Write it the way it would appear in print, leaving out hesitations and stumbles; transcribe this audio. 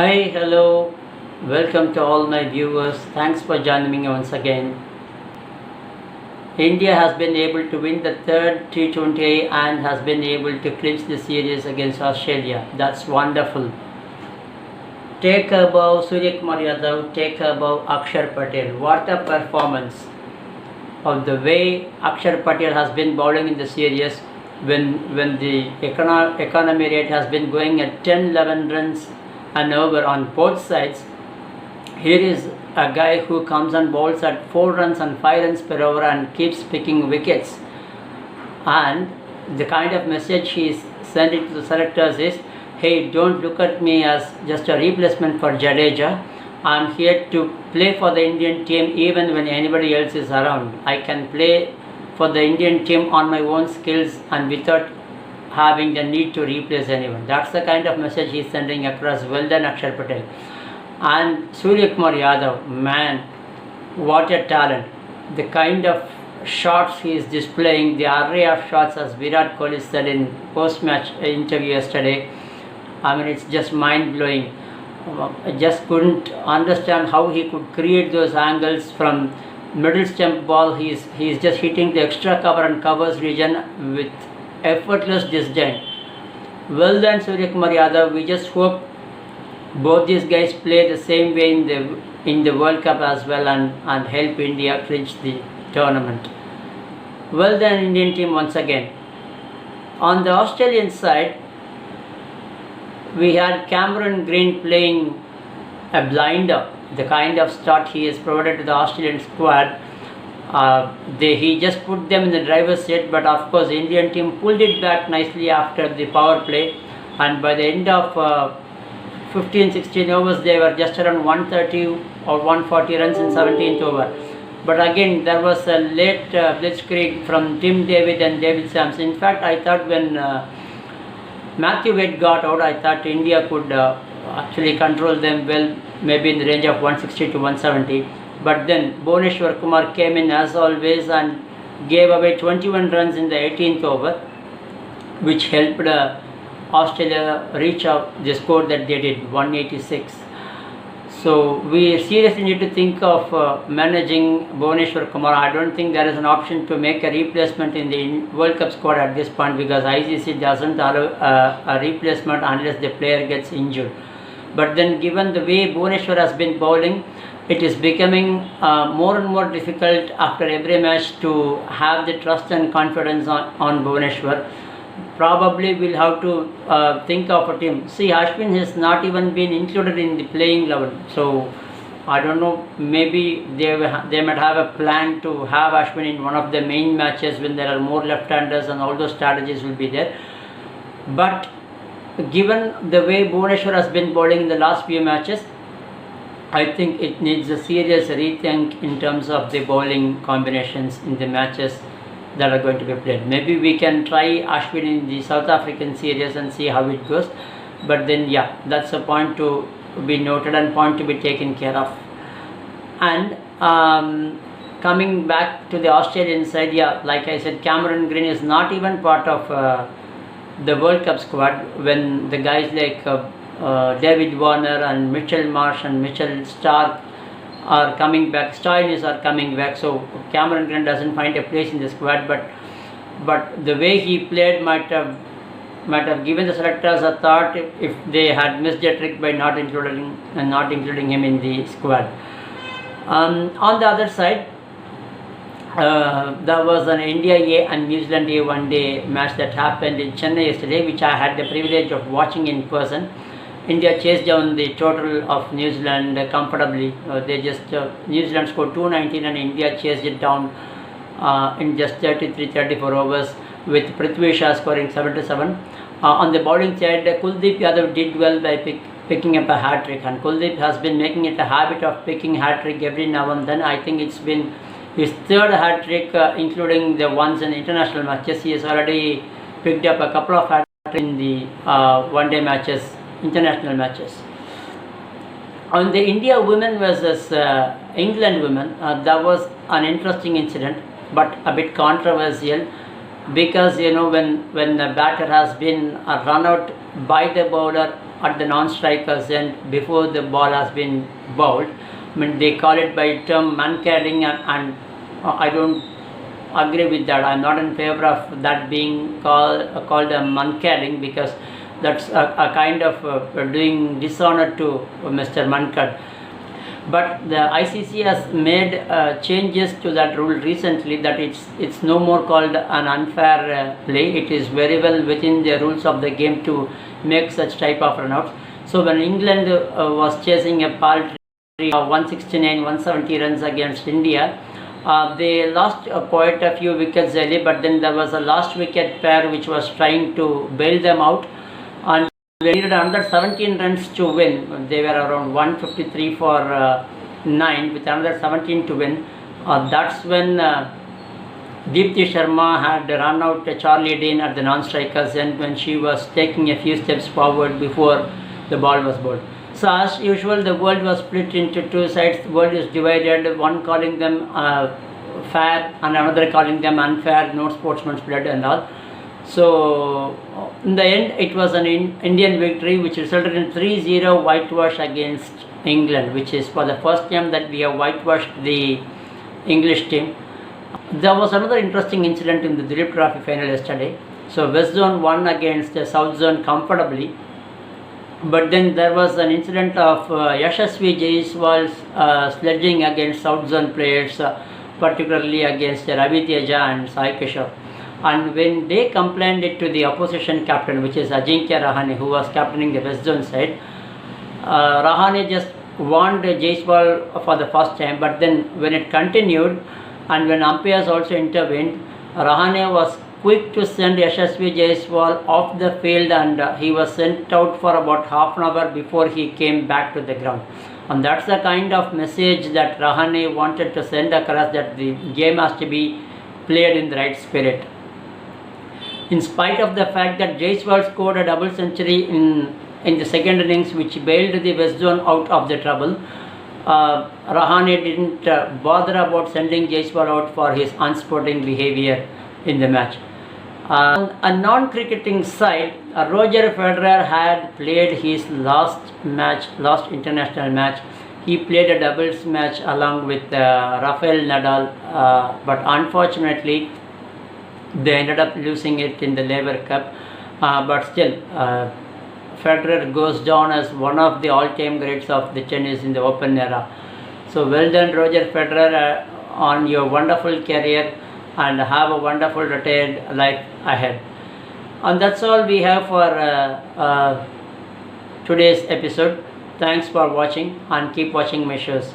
Hi, hello, welcome to all my viewers. Thanks for joining me once again. India has been able to win the third T20 and has been able to clinch the series against Australia. That's wonderful. Take above Suryakumar Yadav, take above Akshar Patel. What a performance of the way Akshar Patel has been bowling in the series when the economy rate has been going at 10-11 runs an over on both sides. Here is a guy who comes and bowls at 4 runs and 5 runs per over and keeps picking wickets. And the kind of message he is sending to the selectors is, hey, don't look at me as just a replacement for Jadeja. I'm here to play for the Indian team even when anybody else is around. I can play for the Indian team on my own skills and without having the need to replace anyone. That's the kind of message he's sending across. Well done, Akshar Patel. And Suryakumar Yadav, man, what a talent. The kind of shots he is displaying, the array of shots, as Virat Kohli said in post-match interview yesterday, I mean, it's just mind-blowing. I just couldn't understand how he could create those angles from middle stump ball. He's just hitting the extra cover and covers region with effortless disdain. Well done, Suryakumar Yadav. We just hope both these guys play the same way in the World Cup as well and help India clinch the tournament. Well done, Indian team once again. On the Australian side, we had Cameron Green playing a blinder, the kind of start he has provided to the Australian squad. He just put them in the driver's seat, but of course the Indian team pulled it back nicely after the power play, and by the end of 15-16 overs they were just around 130 or 140 runs in 17th over. But again there was a late blitzkrieg from Tim David and David Sams. In fact, I thought when Matthew Wade got out, I thought India could actually control them well, maybe in the range of 160 to 170. But then Bhuvneshwar Kumar came in as always and gave away 21 runs in the 18th over, which helped Australia reach out the score that they did, 186. So we seriously need to think of managing Bhuvneshwar Kumar. I don't think there is an option to make a replacement in the World Cup squad at this point, because ICC doesn't allow a replacement unless the player gets injured. But then given the way Bhuvneshwar has been bowling, it is becoming more and more difficult after every match to have the trust and confidence on Bhuvneshwar. Probably we'll have to think of a team. See, Ashwin has not even been included in the playing 11. So I don't know, maybe they might have a plan to have Ashwin in one of the main matches when there are more left-handers, and all those strategies will be there. But given the way Bhuvneshwar has been bowling in the last few matches, I think it needs a serious rethink in terms of the bowling combinations in the matches that are going to be played. Maybe we can try Ashwin in the South African series and see how it goes. But then yeah, that's a point to be noted and point to be taken care of. And coming back to the Australian side, yeah, like I said, Cameron Green is not even part of the World Cup squad when the guys like David Warner and Mitchell Marsh and Mitchell Starc are coming back, Stoinis are coming back. So Cameron Green doesn't find a place in the squad, but the way he played might have given the selectors a thought if they had missed a trick by not including him in the squad. On the other side, there was an India A and New Zealand A one-day match that happened in Chennai yesterday, which I had the privilege of watching in person. India chased down the total of New Zealand comfortably. New Zealand scored 219 and India chased it down in just 33-34 overs, with Prithvi Shaw scoring 77. On the bowling side, Kuldeep Yadav did well by picking up a hat-trick, and Kuldeep has been making it a habit of picking hat-trick every now and then. I think it's been his third hat-trick, including the ones in international matches. He has already picked up a couple of hat-tricks in the one-day matches, international matches. On the India women versus England women, that was an interesting incident, but a bit controversial, because when the batter has been run out by the bowler at the non-striker's end before the ball has been bowled. I mean, they call it by term mankading, and I don't agree with that. I'm not in favor of that being called a mankading, because that's a kind of doing dishonor to Mr. Mankad. But the ICC has made changes to that rule recently, that it's no more called an unfair play. It is very well within the rules of the game to make such type of runouts. So when England was chasing a paltry 169, 170 runs against India, they lost quite a few wickets early, but then there was a last wicket pair which was trying to bail them out, and they needed another 17 runs to win. They were around 153 for 9 with another 17 to win. That's when Deepti Sharma had run out Charlie Dean at the non-strikers end, when she was taking a few steps forward before the ball was bowled. So as usual, the world was split into two sides. The world is divided, one calling them fair and another calling them unfair, no sportsman's blood and all. So in the end, it was an Indian victory which resulted in 3-0 whitewash against England, which is for the first time that we have whitewashed the English team. There was another interesting incident in the Duleep Trophy final yesterday. So West Zone won against South Zone comfortably, but then there was an incident of Yashasvi Jaiswal's sledging against South Zone players, particularly against Ravi Teja and Sai Kishore. And when they complained it to the opposition captain, which is Ajinkya Rahane, who was captaining the West Zone side, Rahane just warned Jaiswal for the first time, but then when it continued and when umpires also intervened, Rahane was quick to send Yashasvi Jaiswal off the field, and he was sent out for about half an hour before he came back to the ground. And that's the kind of message that Rahane wanted to send across, that the game has to be played in the right spirit. In spite of the fact that Jaiswal scored a double century in the second innings, which bailed the West Zone out of the trouble, Rahane didn't bother about sending Jaiswal out for his unsporting behavior in the match. On a non-cricketing side, Roger Federer had played his last international match. He played a doubles match along with Rafael Nadal, but unfortunately they ended up losing it in the Laver Cup. But still, Federer goes down as one of the all-time greats of the tennis in the Open era. So well done, Roger Federer, on your wonderful career, and have a wonderful retired life ahead. And that's all we have for today's episode. Thanks for watching, and keep watching my shows.